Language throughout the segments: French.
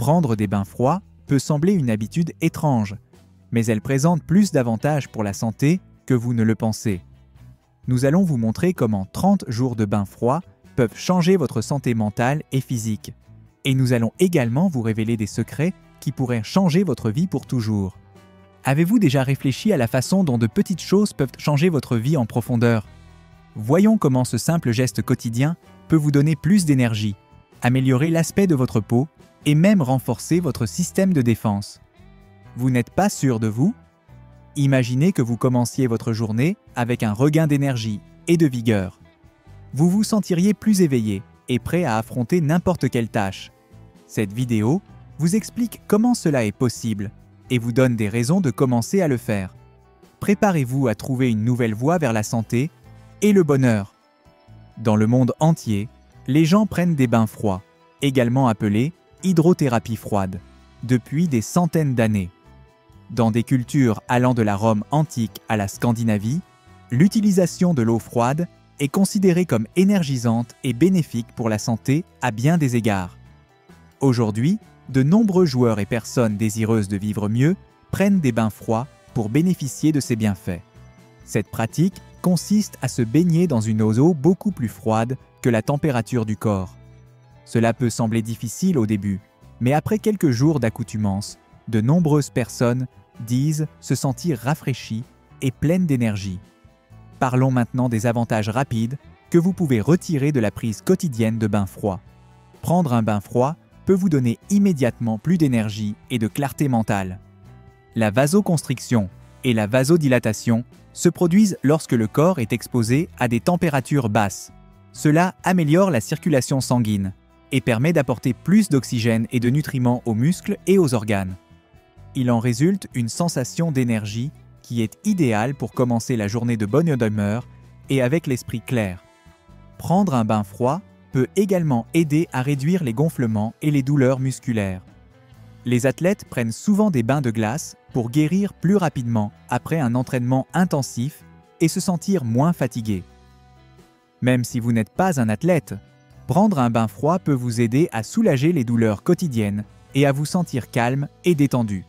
Prendre des bains froids peut sembler une habitude étrange, mais elle présente plus d'avantages pour la santé que vous ne le pensez. Nous allons vous montrer comment 30 jours de bains froids peuvent changer votre santé mentale et physique. Et nous allons également vous révéler des secrets qui pourraient changer votre vie pour toujours. Avez-vous déjà réfléchi à la façon dont de petites choses peuvent changer votre vie en profondeur? Voyons comment ce simple geste quotidien peut vous donner plus d'énergie, améliorer l'aspect de votre peau et même renforcer votre système de défense. Vous n'êtes pas sûr de vous? Imaginez que vous commenciez votre journée avec un regain d'énergie et de vigueur. Vous vous sentiriez plus éveillé et prêt à affronter n'importe quelle tâche. Cette vidéo vous explique comment cela est possible et vous donne des raisons de commencer à le faire. Préparez-vous à trouver une nouvelle voie vers la santé et le bonheur. Dans le monde entier, les gens prennent des bains froids, également appelés hydrothérapie froide, depuis des centaines d'années. Dans des cultures allant de la Rome antique à la Scandinavie, l'utilisation de l'eau froide est considérée comme énergisante et bénéfique pour la santé à bien des égards. Aujourd'hui, de nombreux joueurs et personnes désireuses de vivre mieux prennent des bains froids pour bénéficier de ces bienfaits. Cette pratique consiste à se baigner dans une eau beaucoup plus froide que la température du corps. Cela peut sembler difficile au début, mais après quelques jours d'accoutumance, de nombreuses personnes disent se sentir rafraîchies et pleines d'énergie. Parlons maintenant des avantages rapides que vous pouvez retirer de la prise quotidienne de bains froids. Prendre un bain froid peut vous donner immédiatement plus d'énergie et de clarté mentale. La vasoconstriction et la vasodilatation se produisent lorsque le corps est exposé à des températures basses. Cela améliore la circulation sanguine et permet d'apporter plus d'oxygène et de nutriments aux muscles et aux organes. Il en résulte une sensation d'énergie qui est idéale pour commencer la journée de bonne humeur et avec l'esprit clair. Prendre un bain froid peut également aider à réduire les gonflements et les douleurs musculaires. Les athlètes prennent souvent des bains de glace pour guérir plus rapidement après un entraînement intensif et se sentir moins fatigués. Même si vous n'êtes pas un athlète, prendre un bain froid peut vous aider à soulager les douleurs quotidiennes et à vous sentir calme et détendu.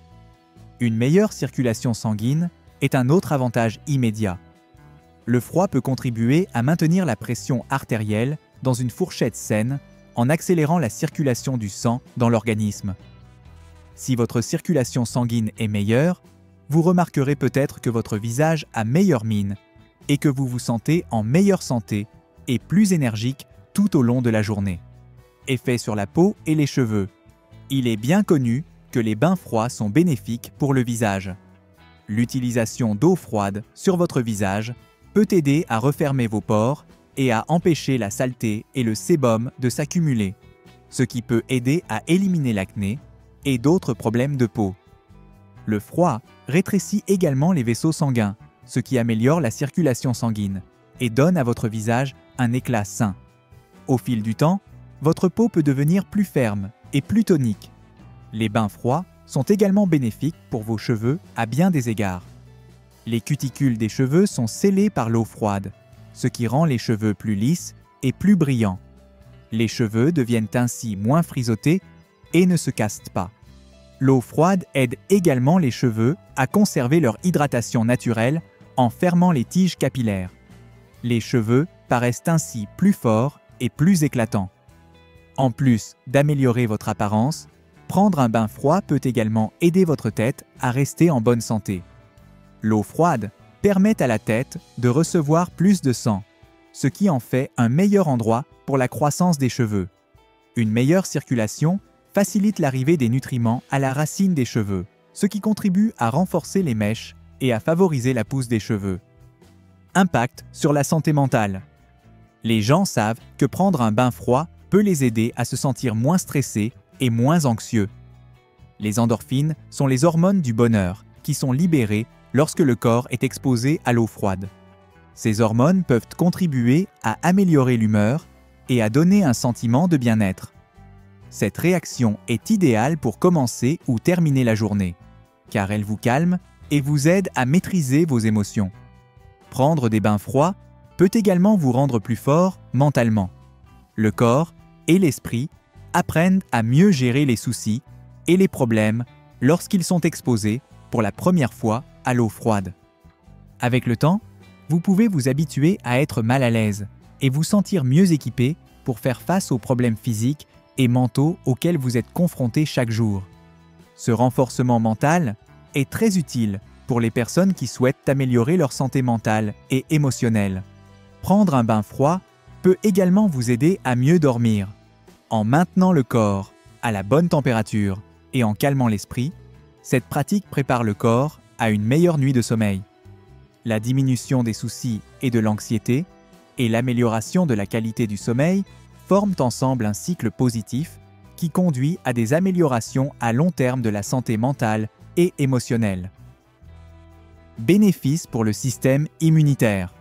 Une meilleure circulation sanguine est un autre avantage immédiat. Le froid peut contribuer à maintenir la pression artérielle dans une fourchette saine en accélérant la circulation du sang dans l'organisme. Si votre circulation sanguine est meilleure, vous remarquerez peut-être que votre visage a meilleure mine et que vous vous sentez en meilleure santé et plus énergique tout au long de la journée. Effet sur la peau et les cheveux. Il est bien connu que les bains froids sont bénéfiques pour le visage. L'utilisation d'eau froide sur votre visage peut aider à refermer vos pores et à empêcher la saleté et le sébum de s'accumuler, ce qui peut aider à éliminer l'acné et d'autres problèmes de peau. Le froid rétrécit également les vaisseaux sanguins, ce qui améliore la circulation sanguine et donne à votre visage un éclat sain. Au fil du temps, votre peau peut devenir plus ferme et plus tonique. Les bains froids sont également bénéfiques pour vos cheveux à bien des égards. Les cuticules des cheveux sont scellées par l'eau froide, ce qui rend les cheveux plus lisses et plus brillants. Les cheveux deviennent ainsi moins frisottés et ne se cassent pas. L'eau froide aide également les cheveux à conserver leur hydratation naturelle en fermant les tiges capillaires. Les cheveux paraissent ainsi plus forts et plus éclatants. En plus d'améliorer votre apparence, prendre un bain froid peut également aider votre tête à rester en bonne santé. L'eau froide permet à la tête de recevoir plus de sang, ce qui en fait un meilleur endroit pour la croissance des cheveux. Une meilleure circulation facilite l'arrivée des nutriments à la racine des cheveux, ce qui contribue à renforcer les mèches et à favoriser la pousse des cheveux. Impact sur la santé mentale. Les gens savent que prendre un bain froid peut les aider à se sentir moins stressés et moins anxieux. Les endorphines sont les hormones du bonheur qui sont libérées lorsque le corps est exposé à l'eau froide. Ces hormones peuvent contribuer à améliorer l'humeur et à donner un sentiment de bien-être. Cette réaction est idéale pour commencer ou terminer la journée, car elle vous calme et vous aide à maîtriser vos émotions. Prendre des bains froids peut également vous rendre plus fort mentalement. Le corps et l'esprit apprennent à mieux gérer les soucis et les problèmes lorsqu'ils sont exposés pour la première fois à l'eau froide. Avec le temps, vous pouvez vous habituer à être mal à l'aise et vous sentir mieux équipé pour faire face aux problèmes physiques et mentaux auxquels vous êtes confrontés chaque jour. Ce renforcement mental est très utile pour les personnes qui souhaitent améliorer leur santé mentale et émotionnelle. Prendre un bain froid peut également vous aider à mieux dormir. En maintenant le corps à la bonne température et en calmant l'esprit, cette pratique prépare le corps à une meilleure nuit de sommeil. La diminution des soucis et de l'anxiété et l'amélioration de la qualité du sommeil forment ensemble un cycle positif qui conduit à des améliorations à long terme de la santé mentale et émotionnelle. Bénéfices pour le système immunitaire.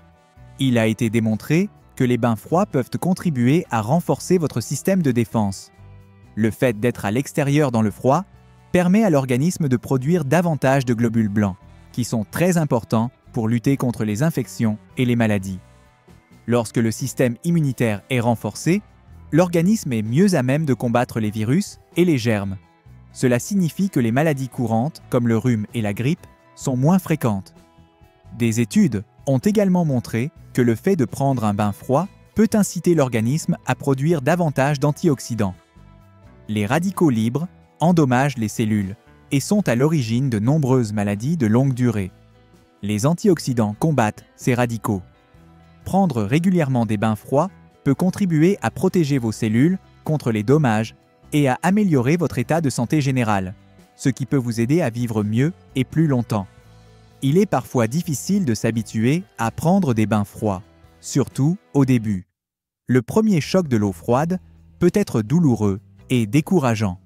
Il a été démontré que les bains froids peuvent contribuer à renforcer votre système de défense. Le fait d'être à l'extérieur dans le froid permet à l'organisme de produire davantage de globules blancs, qui sont très importants pour lutter contre les infections et les maladies. Lorsque le système immunitaire est renforcé, l'organisme est mieux à même de combattre les virus et les germes. Cela signifie que les maladies courantes, comme le rhume et la grippe, sont moins fréquentes. Des études ont également montré que le fait de prendre un bain froid peut inciter l'organisme à produire davantage d'antioxydants. Les radicaux libres endommagent les cellules et sont à l'origine de nombreuses maladies de longue durée. Les antioxydants combattent ces radicaux. Prendre régulièrement des bains froids peut contribuer à protéger vos cellules contre les dommages et à améliorer votre état de santé général, ce qui peut vous aider à vivre mieux et plus longtemps. Il est parfois difficile de s'habituer à prendre des bains froids, surtout au début. Le premier choc de l'eau froide peut être douloureux et décourageant.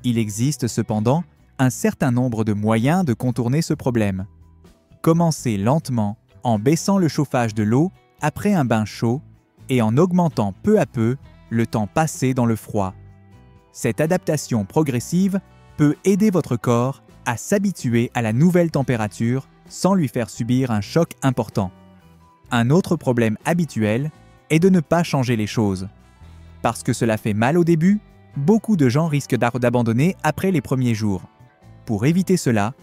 Il existe cependant un certain nombre de moyens de contourner ce problème. Commencez lentement en baissant le chauffage de l'eau après un bain chaud et en augmentant peu à peu le temps passé dans le froid. Cette adaptation progressive peut aider votre corps à s'habituer à la nouvelle température sans lui faire subir un choc important. Un autre problème habituel est de ne pas changer les choses. Parce que cela fait mal au début, beaucoup de gens risquent d'abandonner après les premiers jours. Pour éviter cela,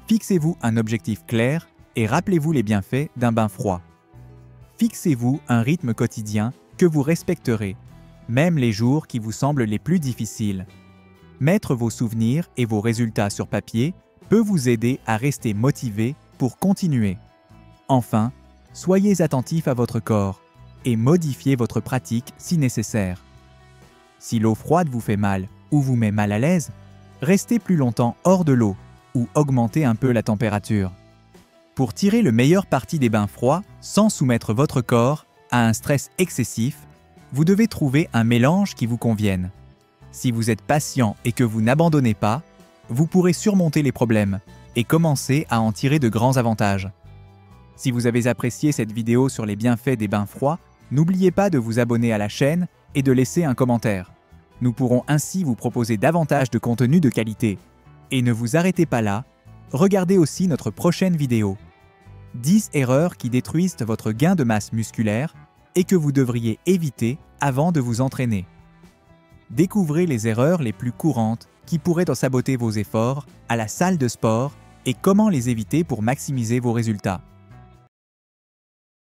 fixez-vous un objectif clair et rappelez-vous les bienfaits d'un bain froid. Fixez-vous un rythme quotidien que vous respecterez, même les jours qui vous semblent les plus difficiles. Mettre vos souvenirs et vos résultats sur papier peut vous aider à rester motivé pour continuer. Enfin, soyez attentif à votre corps et modifiez votre pratique si nécessaire. Si l'eau froide vous fait mal ou vous met mal à l'aise, restez plus longtemps hors de l'eau ou augmentez un peu la température. Pour tirer le meilleur parti des bains froids sans soumettre votre corps à un stress excessif, vous devez trouver un mélange qui vous convienne. Si vous êtes patient et que vous n'abandonnez pas, vous pourrez surmonter les problèmes et commencer à en tirer de grands avantages. Si vous avez apprécié cette vidéo sur les bienfaits des bains froids, n'oubliez pas de vous abonner à la chaîne et de laisser un commentaire. Nous pourrons ainsi vous proposer davantage de contenu de qualité. Et ne vous arrêtez pas là, regardez aussi notre prochaine vidéo. 10 erreurs qui détruisent votre gain de masse musculaire et que vous devriez éviter avant de vous entraîner. Découvrez les erreurs les plus courantes qui pourraient saboter vos efforts à la salle de sport et comment les éviter pour maximiser vos résultats.